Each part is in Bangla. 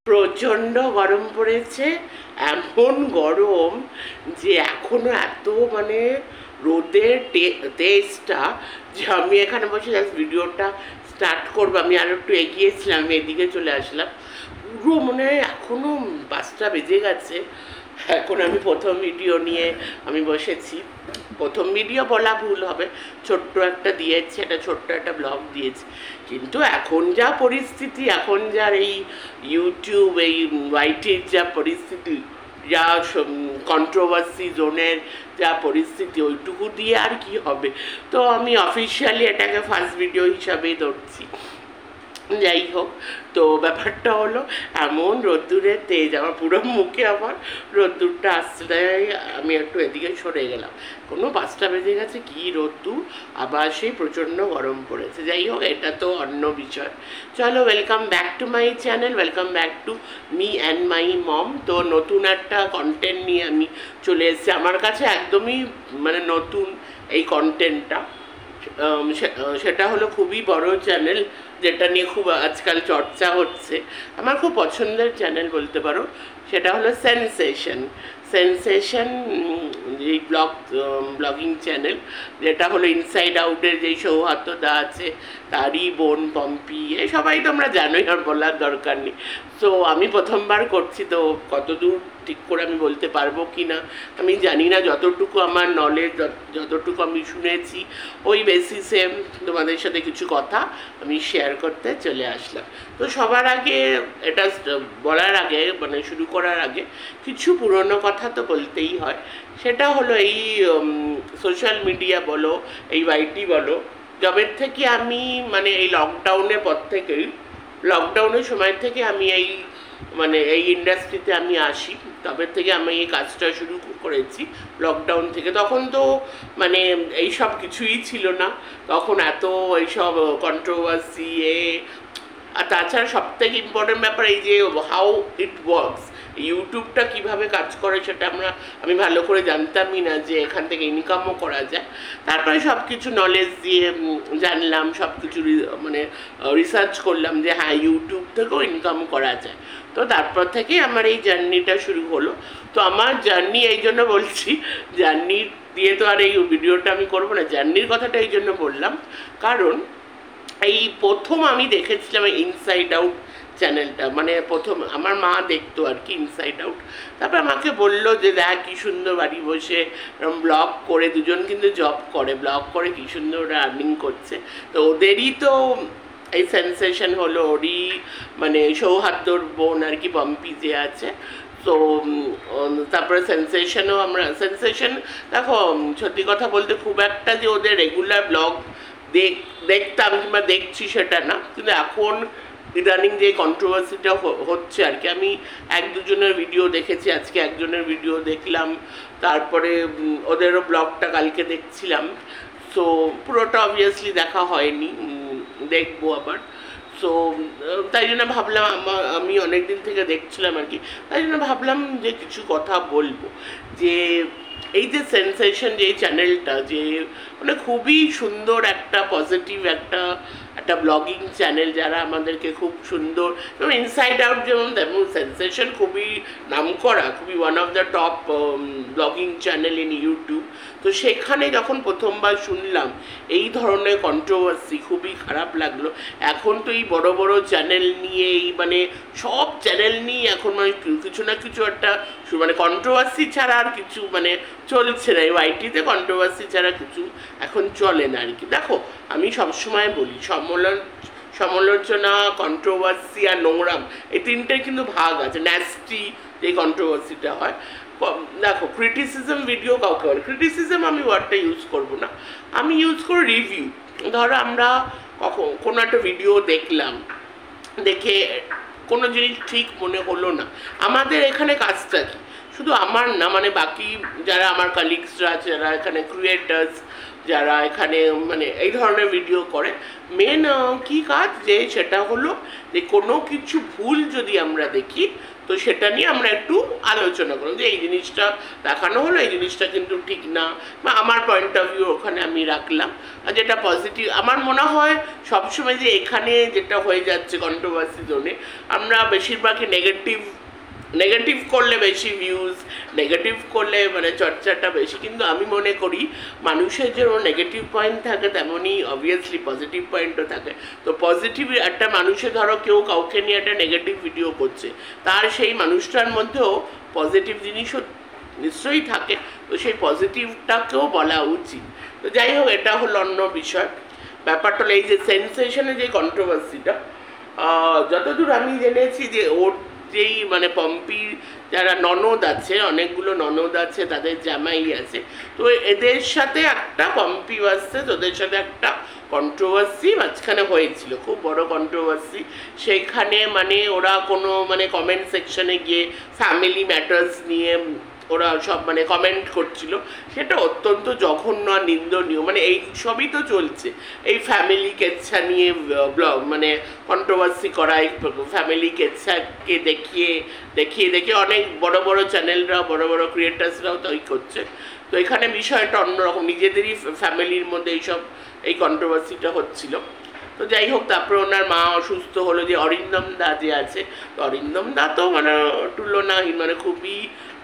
প্রচণ্ড গরম পড়েছে। এমন গরম যে এখনো এত মানে রোদের তেজটা যে আমি এখানে বসে জাস্ট ভিডিওটা স্টার্ট করবো। আমি আরও একটু এগিয়েছিলাম, আমি এদিকে চলে আসলাম। পুরো মনে হয় এখনও 5টা বেজে গেছে। এখন আমি প্রথম ভিডিও নিয়ে আমি বসেছি। প্রথম ভিডিও বলা ভুল হবে, ছোট্ট একটা দিয়েছি, একটা ছোট্ট একটা ব্লগ দিয়েছি। কিন্তু এখন যা পরিস্থিতি, এখন যার এই ইউটিউব, এই ওয়াইটির যা পরিস্থিতি, যা কন্ট্রোভার্সি জোনের যা পরিস্থিতি, ওইটুকু দিয়ে আর কি হবে। তো আমি অফিসিয়ালি এটাকে ফার্স্ট ভিডিও হিসাবেই ধরছি। যাই হোক, তো ব্যাপারটা হলো এমন রোদ্দুরের তেজ, আমার পুরো মুখে আবার রোদ্দুরটা আসছে। আমি একটু এদিকে সরে গেলাম। কোনো 5টা বেজে গেছে, কী রোদ্দুর, আবার সেই প্রচণ্ড গরম পড়েছে। যাই হোক, এটা তো অন্য বিষয়। চলো, welcome back to my channel, welcome back to me and my mom. তো নতুন একটা কন্টেন্ট নিয়ে আমি চলে এসেছি। আমার কাছে একদমই মানে নতুন এই কন্টেন্টটা। সেটা হলো খুবই বড় চ্যানেল, যেটা নিয়ে খুব আজকাল চর্চা হচ্ছে। আমার খুব পছন্দের চ্যানেল বলতে পারো। সেটা হলো সেন্সেশন এই ব্লগিং চ্যানেল, যেটা হলো ইনসাইড আউটের যেই সৌহার্দ্যতা আছে, তারই বোন পম্পি, এই সবাই তোমরা জানোই, আর বলার দরকার নেই। সো আমি প্রথমবার করছি, তো কতদূর ঠিক করে আমি বলতে পারবো কি না আমি জানি না। যতটুকু আমার নলেজ, যতটুকু আমি শুনেছি, ওই বেসিসে তোমাদের সাথে কিছু কথা আমি শেয়ার করতে চলে আসলাম। তো সবার আগে, এটা বলার আগে, মানে শুরু করার আগে কিছু পুরনো কথা তো বলতেই হয়। সেটা হলো এই সোশ্যাল মিডিয়া বলো, এই ওয়াইটি বলো, যবের থেকে আমি মানে এই লকডাউনের পর থেকেই, লকডাউনের সময় থেকে আমি এই ইন্ডাস্ট্রিতে আমি আসি, তবে থেকে আমি এই কাজটা শুরু করেছি লকডাউন থেকে। তখন তো মানে এইসব কিছুই ছিল না, তখন এত এইসব কন্ট্রোভার্সি আর তাছাড়া সবথেকে ইম্পর্টেন্ট ব্যাপার এই যে হাউ ইট ওয়ার্কস, ইউটিউবটা কিভাবে কাজ করে সেটা আমি ভালো করে জানতামই না, যে এখান থেকে ইনকামও করা যায়। তারপরে সব কিছু নলেজ দিয়ে জানলাম, সব কিছু মানে রিসার্চ করলাম যে হ্যাঁ, ইউটিউব থেকেও ইনকাম করা যায়। তো তারপর থেকে আমার এই জার্নিটা শুরু হলো। তো আমার জার্নি এই জন্য বলছি, জার্নি দিয়ে তো আর এই ভিডিওটা আমি করবো না, জার্নির কথাটা এই জন্য বললাম কারণ এই প্রথম আমি দেখেছিলাম ইনসাইড আউট চ্যানেলটা। মানে প্রথম আমার মা দেখতো আর কি ইনসাইড আউট। তারপর আমাকে বললো যে দেখ কী সুন্দর বাড়ি বসে ব্লগ করে, দুজন কিন্তু জব করে, ব্লগ করে কী সুন্দর ওরা আর্নিং করছে। তো ওদেরই তো এই সেন্সেশন হলো, ওরই মানে সৌহার্দ্যর বোন আর কি, পম্পি যে আছে। তো তারপরে সেন্সেশন দেখো, সত্যি কথা বলতে খুব একটা যে ওদের রেগুলার ব্লগ দেখতাম কিংবা দেখছি সেটা না, কিন্তু এখন ইদানিং যে কন্ট্রোভার্সিটা হচ্ছে আর কি, আমি 1-2জনের ভিডিও দেখেছি, আজকে একজনের ভিডিও দেখলাম, তারপরে ওদেরও ব্লগটা কালকে দেখছিলাম। সো পুরোটা অবভিয়াসলি দেখা হয়নি, দেখবো আবার। সো তাই জন্য ভাবলাম, আমি অনেক দিন থেকে দেখছিলাম আর কি, তাই জন্য ভাবলাম যে কিছু কথা বলবো। যে এই যে সেন্সেশন যে চ্যানেলটা, যে মানে খুবই সুন্দর একটা পজিটিভ একটা ব্লগিং চ্যানেল, যারা আমাদেরকে খুব সুন্দর, যেমন ইনসাইড আউট যেমন, তেমন সেন্সেশন খুবই নামকরা, খুবই one of the top blogging channel in YouTube. তো সেখানে যখন প্রথমবার শুনলাম এই ধরনের কন্ট্রোভার্সি, খুবই খারাপ লাগলো। এখন তো এই বড় বড় চ্যানেল নিয়ে, এই মানে সব চ্যানেল নিয়ে এখন মানে কিছু না কিছু একটা মানে কন্ট্রোভার্সি ছাড়া আর কিছু মানে চলছে না। এই ওয়াইটিতে কন্ট্রোভার্সি ছাড়া কিছু এখন চলে না আর কি। দেখো, আমি সবসময় বলি সমালোচনা, কন্ট্রোভার্সি আর নোংরাম, এই তিনটাই কিন্তু ভাগ আছে। ন্যাস্টি যে কন্ট্রোভার্সিটা হয়, দেখো ক্রিটিসিজম ভিডিও কাউকে বলে, ক্রিটিসিজম আমি ওয়ার্ডটা ইউজ করবো না, আমি ইউজ করি রিভিউ। ধরো আমরা কোনো একটা ভিডিও দেখলাম, দেখে কোনো জিনিস ঠিক মনে হলো না, আমাদের এখানে কাজটা কি, শুধু আমার না, মানে বাকি যারা আমার কালিগসরা আছে, যারা এখানে ক্রিয়েটার্স, যারা এখানে মানে এই ধরনের ভিডিও করে, মেন কি কাজ যে সেটা হলো যে কোনো কিছু ভুল যদি আমরা দেখি তো সেটা নিয়ে আমরা একটু আলোচনা করব যে এই জিনিসটা দেখানো হলো, এই জিনিসটা কিন্তু ঠিক না, বা আমার পয়েন্ট অফ ভিউ ওখানে আমি রাখলাম। আর যেটা পজিটিভ আমার মনে হয় সবসময় যে এখানে যেটা হয়ে যাচ্ছে কন্ট্রোভার্সি জোনে, আমরা বেশিরভাগই নেগেটিভ করলে বেশি ভিউজ, নেগেটিভ করলে মানে চর্চাটা বেশি, কিন্তু আমি মনে করি মানুষের যেমন নেগেটিভ পয়েন্ট থাকে তেমনই অবভিয়াসলি পজিটিভ পয়েন্টও থাকে। তো পজিটিভ একটা মানুষের ধরো কেউ কাউকে নিয়ে একটা নেগেটিভ ভিডিও করছে, তার সেই মানুষটার মধ্যেও পজিটিভ জিনিসও নিশ্চয়ই থাকে, তো সেই পজিটিভটাকেও বলা উচিত। তো যাই হোক, এটা হলো অন্য বিষয়। ব্যাপারটা হলো এই যে সেন্সেশনের যে কন্ট্রোভার্সিটা, যতদূর আমি জেনেছি যে ওর যেই মানে পম্পি যারা ননদ আছে, অনেকগুলো ননদ আছে, তাদের জামাই আছে, তো এদের সাথে একটা পম্পি ভার্সেস ওদের সাথে একটা কন্ট্রোভার্সি মাঝখানে হয়েছিল, খুব বড় কন্ট্রোভার্সি। সেইখানে মানে ওরা কোনো মানে কমেন্ট সেকশনে গিয়ে ফ্যামিলি ম্যাটার্স নিয়ে ওরা সব মানে কমেন্ট করছিল, সেটা অত্যন্ত জঘন্য আর নিন্দনীয়। মানে এই সবই তো চলছে, এই ফ্যামিলি কেচ্ছা নিয়ে ব্লগ মানে কন্ট্রোভার্সি করা, এই ফ্যামিলি কেচ্ছাকে দেখিয়ে অনেক বড় বড় চ্যানেলরা, বড় বড় ক্রিয়েটার্সরাও তো করছে। তো এখানে বিষয়টা অন্যরকম, নিজেদেরই ফ্যামিলির মধ্যে এই কন্ট্রোভার্সিটা হচ্ছিল। তো যাই হোক, তারপরে ওনার মা অসুস্থ হলো, যে অরিন্দম দা যে আছে, তো অরিন্দম দা তো মানে তুলনাহীন, মানে খুবই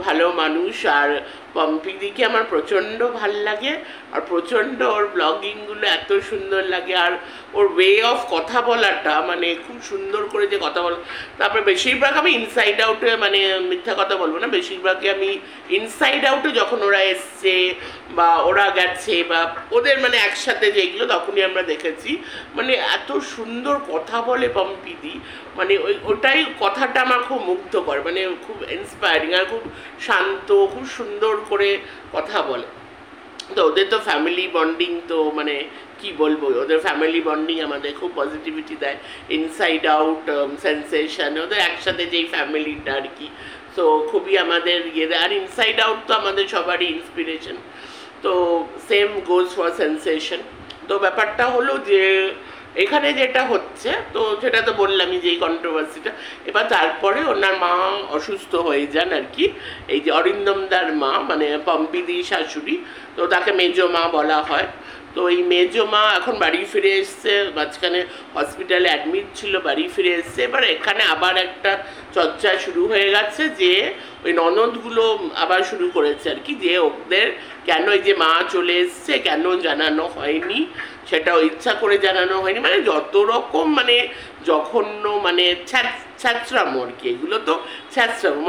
ভালো মানুষ। আর পম্পিদিকে আমার প্রচণ্ড ভাল লাগে, আর প্রচণ্ড ওর ব্লগিংগুলো এত সুন্দর লাগে, আর ওর ওয়ে অফ কথা বলাটা মানে খুব সুন্দর করে যে কথা বল। তারপরে বেশিরভাগ আমি ইনসাইড আউটে, মানে মিথ্যা কথা বলবো না, বেশিরভাগই আমি ইনসাইড আউটে যখন ওরা এসছে বা ওরা গেছে বা ওদের মানে একসাথে যেগুলো, তখনই আমরা দেখেছি মানে এত সুন্দর কথা বলে পম্পিদি, মানে ওটাই কথাটা আমার খুব মুগ্ধ করে, মানে খুব ইন্সপায়ারিং, আর খুব শান্ত, খুব সুন্দর করে কথা বলে। তো ওদের তো ফ্যামিলি বন্ডিং, তো মানে কি বলবো, ওদের ফ্যামিলি বন্ডিং আমাদের খুব পজিটিভিটি দেয়। ইনসাইড আউট, সেন্সেশন, ওদের একসাথে যেই ফ্যামিলিটা আর কি, তো খুবই আমাদের ইয়ে দেয়। আর ইনসাইড আউট তো আমাদের সবারই ইন্সপিরেশন, তো সেম গোজ ফর সেন্সেশন। তো ব্যাপারটা হলো যে এখানে যেটা হচ্ছে, তো সেটা তো বললামই যে এই কন্ট্রোভার্সিটা। এবার তারপরে ওনার মা অসুস্থ হয়ে যান আর কি, এই যে অরিন্দমদার মা মানে পম্পিদি শাশুড়ি, তো তাকে মেজো মা বলা হয়। তো এই মেজো মা এখন বাড়ি ফিরে এসছে, মাঝখানে হসপিটালে অ্যাডমিট ছিল, বাড়ি ফিরে এসছে। এবার এখানে আবার একটা চর্চা শুরু হয়ে গেছে যে ওই ননদগুলো আবার শুরু করেছে আর কি, যে ওদের কেন এই যে মা চলে এসছে কেন জানানো হয়নি, সেটাও ইচ্ছা করে জানানো হয়নি, মানে যত রকম মানে জঘন্য মানে ছ্যাঁচড়ামো আর কি, এগুলো তো ছ্যাঁচড়ামো।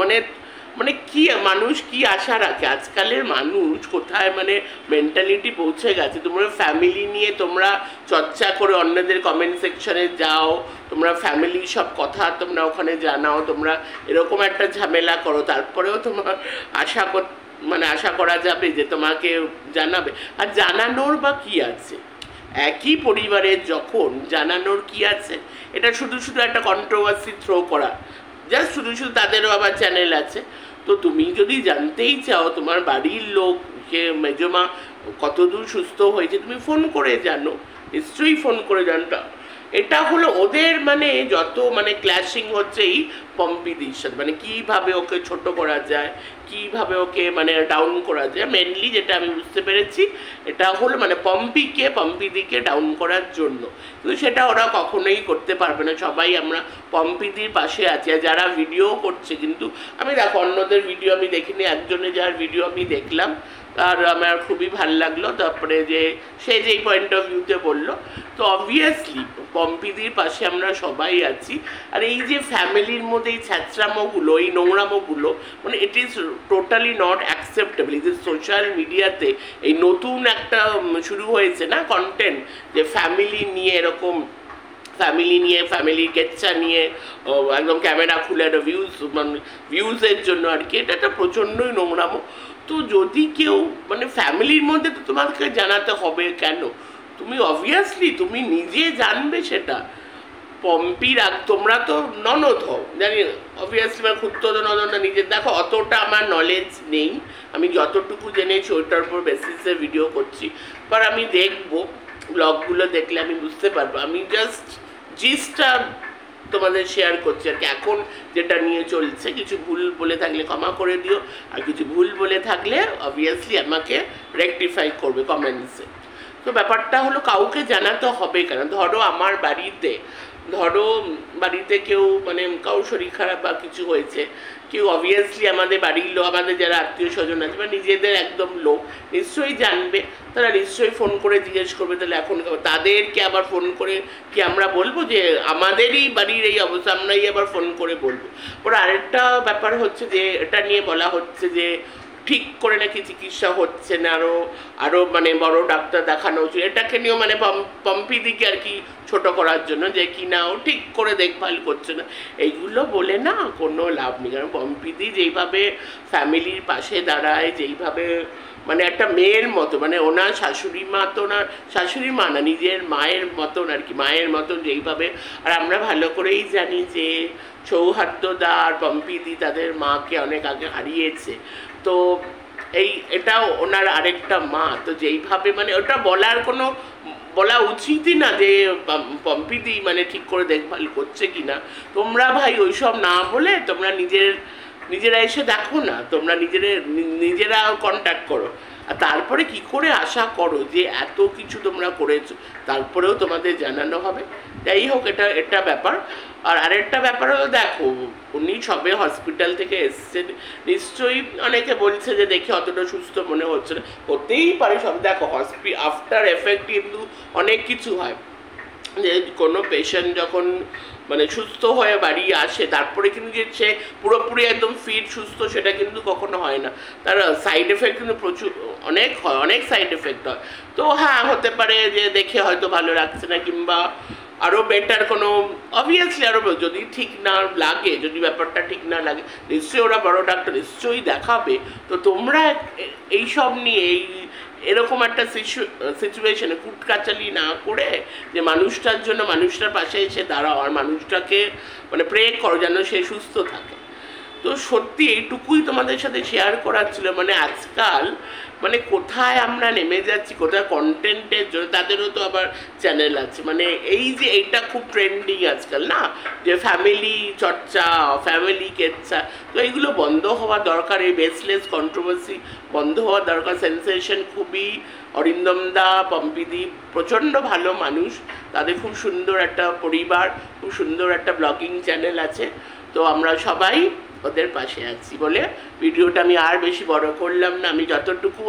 মানে কি মানুষ কি আশা রাখে, আজকালের মানুষ কোথায় মানে মেন্টালিটি পৌঁছে গেছে। তোমরা ফ্যামিলি নিয়ে তোমরা চর্চা করে অন্যদের কমেন্ট সেকশনে যাও, তোমরা ফ্যামিলির সব কথা তোমরা ওখানে জানাও, তোমরা এরকম একটা ঝামেলা করো, তারপরেও তোমার আশা করা যাবে যে তোমাকে জানাবে। আর জানানোর বা কি আছে, একই পরিবারের যখন জানানোর কি আছে, এটা শুধু একটা কন্ট্রোভার্সি থ্রো করা, জাস্ট শুধু তাদেরও আবার চ্যানেল আছে। তো তুমি যদি জানতেই চাও তোমার বাড়ির লোককে মেজমা কতদূর সুস্থ হয়েছে, তুমি ফোন করে জানো, নিশ্চয়ই ফোন করে জানটা। এটা হলো ওদের মানে যত মানে ক্ল্যাশিং হচ্ছে এই পম্পিদির সাথে, মানে কীভাবে ওকে ছোট করা যায়, কীভাবে ওকে মানে ডাউন করা যায়। মেনলি যেটা আমি বুঝতে পেরেছি, এটা হলো মানে পম্পিদিকে ডাউন করার জন্য, কিন্তু সেটা ওরা কখনোই করতে পারবে না। সবাই আমরা পম্পিদির পাশে আছি, আর যারা ভিডিও করছে, কিন্তু আমি দেখো অন্যদের ভিডিও আমি দেখিনি, একজনের যার ভিডিও আমি দেখলাম আর আমার খুবই ভাল লাগলো। তারপরে যে সে যেই পয়েন্ট অফ ভিউতে বললো, তো অবভিয়াসলি পম্পিদির পাশে আমরা সবাই আছি। আর এই যে ফ্যামিলির মধ্যে এই ছ্যাঁচড়ামোগুলো, এই নোংরামোগুলো, মানে it is totally not acceptable. এই যে সোশ্যাল মিডিয়াতে এই নতুন একটা শুরু হয়েছে না কন্টেন্ট, যে ফ্যামিলি নিয়ে এরকম ফ্যামিলির কেচ্ছা নিয়ে একদম ক্যামেরা খুলে একটা ভিউজের জন্য আর কি, এটা একটা প্রচণ্ডই নোংরামো। তো যদি কেউ মানে ফ্যামিলির মধ্যে, তো তোমাকে জানাতে হবে কেন? তুমি অবভিয়াসলি তুমি নিজে জানবে সেটা। পম্পির তোমরা তো ননদ হও জানি, অবভিয়াসলি আমার খুঁড়তো ননদটা নিজের দেখো, অতটা আমার নলেজ নেই, আমি যতটুকু জেনেছি ওইটার উপর বেসিসে ভিডিও করছি। পর আমি দেখবো ব্লগগুলো, দেখলে আমি বুঝতে পারবো। আমি জাস্ট জিসটা তোমাদের শেয়ার করছি আর কি, এখন যেটা নিয়ে চলছে। কিছু ভুল বলে থাকলে ক্ষমা করে দিও, আর কিছু ভুল বলে থাকলে অবভিয়াসলি আমাকে রেকটিফাই করবে কমেন্টসে। তো ব্যাপারটা হলো কাউকে জানাতে হবে কেন, ধরো আমার বাড়িতে কেউ মানে কারোর শরীর খারাপ বা কিছু হয়েছে, কেউ অবভিয়াসলি আমাদের বাড়ির লোক, আমাদের যারা আত্মীয় স্বজন আছে বা নিজেদের একদম লোক নিশ্চয়ই জানবে, তারা নিশ্চয়ই ফোন করে জিজ্ঞেস করবে। তাহলে এখন তাদেরকে আবার ফোন করে কি আমরা বলবো যে আমাদেরই বাড়ির এই অবস্থা, আমরাই আবার ফোন করে বলবো? ওরা আরেকটা ব্যাপার হচ্ছে যে এটা নিয়ে বলা হচ্ছে যে ঠিক করে নাকি চিকিৎসা হচ্ছে না, আরও মানে বড় ডাক্তার দেখানো উচিত। এটাকে নিয়েও মানে পম্পিদিকে আর কি ছোট করার জন্য, যে কি না ও ঠিক করে দেখভাল করছে না, এইগুলো বলে না কোনো লাভ নেই। কারণ পম্পিদি যেইভাবে ফ্যামিলির পাশে দাঁড়ায়, যেইভাবে মানে একটা মেয়ের মতো, মানে ওনার শাশুড়ি মা তো ওনার শাশুড়ি মা না, নিজের মায়ের মতন আর কি, মায়ের মতন যেইভাবে। আর আমরা ভালো করেই জানি যে সৌহার্দ্যদা আর পম্পিদি তাদের মাকে অনেক আগে হারিয়েছে। তো এটাও ওনার আরেকটা মা, তো যেইভাবে মানে ওটা বলা উচিতই না যে পম্পিদি মানে ঠিক করে দেখভাল করছে কিনা। তোমরা ভাই ওইসব না বলে তোমরা নিজেরা এসে দেখো না, তোমরা নিজেরা কন্ট্যাক্ট করো। আর তারপরে কি করে আশা করো যে এত কিছু তোমরা করেছো তারপরেও তোমাদের জানানো হবে? যাই হোক, এটা ব্যাপার। আর আরেকটা ব্যাপার হলো, দেখো উনি সবে হসপিটাল থেকে এসছেন, নিশ্চয়ই অনেকে বলছে যে দেখে অতটা সুস্থ মনে হচ্ছে না, হতেই পারে সব। দেখো আফটার এফেক্ট কিন্তু অনেক কিছু হয়, যে কোনো পেশেন্ট যখন মানে সুস্থ হয়ে বাড়ি আসে তারপরে কিন্তু যে সে পুরোপুরি একদম ফিট সুস্থ সেটা কিন্তু কখনো হয় না, তার সাইড এফেক্ট কিন্তু প্রচুর অনেক সাইড এফেক্ট হয়। তো হ্যাঁ, হতে পারে যে দেখে হয়তো ভালো লাগছে না, কিংবা আরও বেটার কোনো অবভিয়াসলি আরও যদি ঠিক না লাগে, যদি ব্যাপারটা ঠিক না লাগে নিশ্চয়ই ওরা বড় ডাক্তার নিশ্চয়ই দেখাবে। তো তোমরা এইসব নিয়ে এরকম একটা সিচুয়েশনে কুটকাচালি না করে যে মানুষটার জন্য মানুষটার পাশে এসে দাঁড়াও, আর মানুষটাকে মানে প্রে করো যেন সে সুস্থ থাকে। তো সত্যি এইটুকুই তোমাদের সাথে শেয়ার করার ছিল। মানে আজকাল মানে কোথায় আমরা নেমে যাচ্ছি, কোথায় কন্টেন্টের জন্য, তাদেরও তো আবার চ্যানেল আছে। মানে এইটা খুব ট্রেন্ডিং আজকাল না, যে ফ্যামিলি চর্চা, ফ্যামিলি কেচ্ছা, তো এইগুলো বন্ধ হওয়া দরকার। এই বেসলেস কন্ট্রোভার্সি বন্ধ হওয়া দরকার। সেন্সেশন খুবই, অরিন্দম দা, পম্পিদি প্রচণ্ড ভালো মানুষ, তাদের খুব সুন্দর একটা পরিবার, খুব সুন্দর একটা ব্লগিং চ্যানেল আছে। তো আমরা সবাই ওদের পাশে আছি বলে ভিডিওটা আমি আর বেশি বড় করলাম না। আমি যতটুকু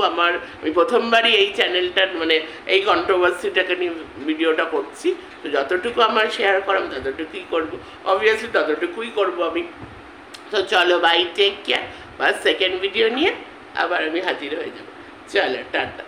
আমি প্রথমবারই এই চ্যানেলটার মানে এই কন্ট্রোভার্সিটাকে নিয়ে ভিডিওটা করছি, তো যতটুকু আমার শেয়ার করাম ততটুকুই করবো, অবভিয়াসলি ততটুকুই করবো আমি। তো চলো বাই, টেক কেয়ার। বাস সেকেন্ড ভিডিও নিয়ে আবার আমি হাজির হয়ে যাবো। চলো টাটা।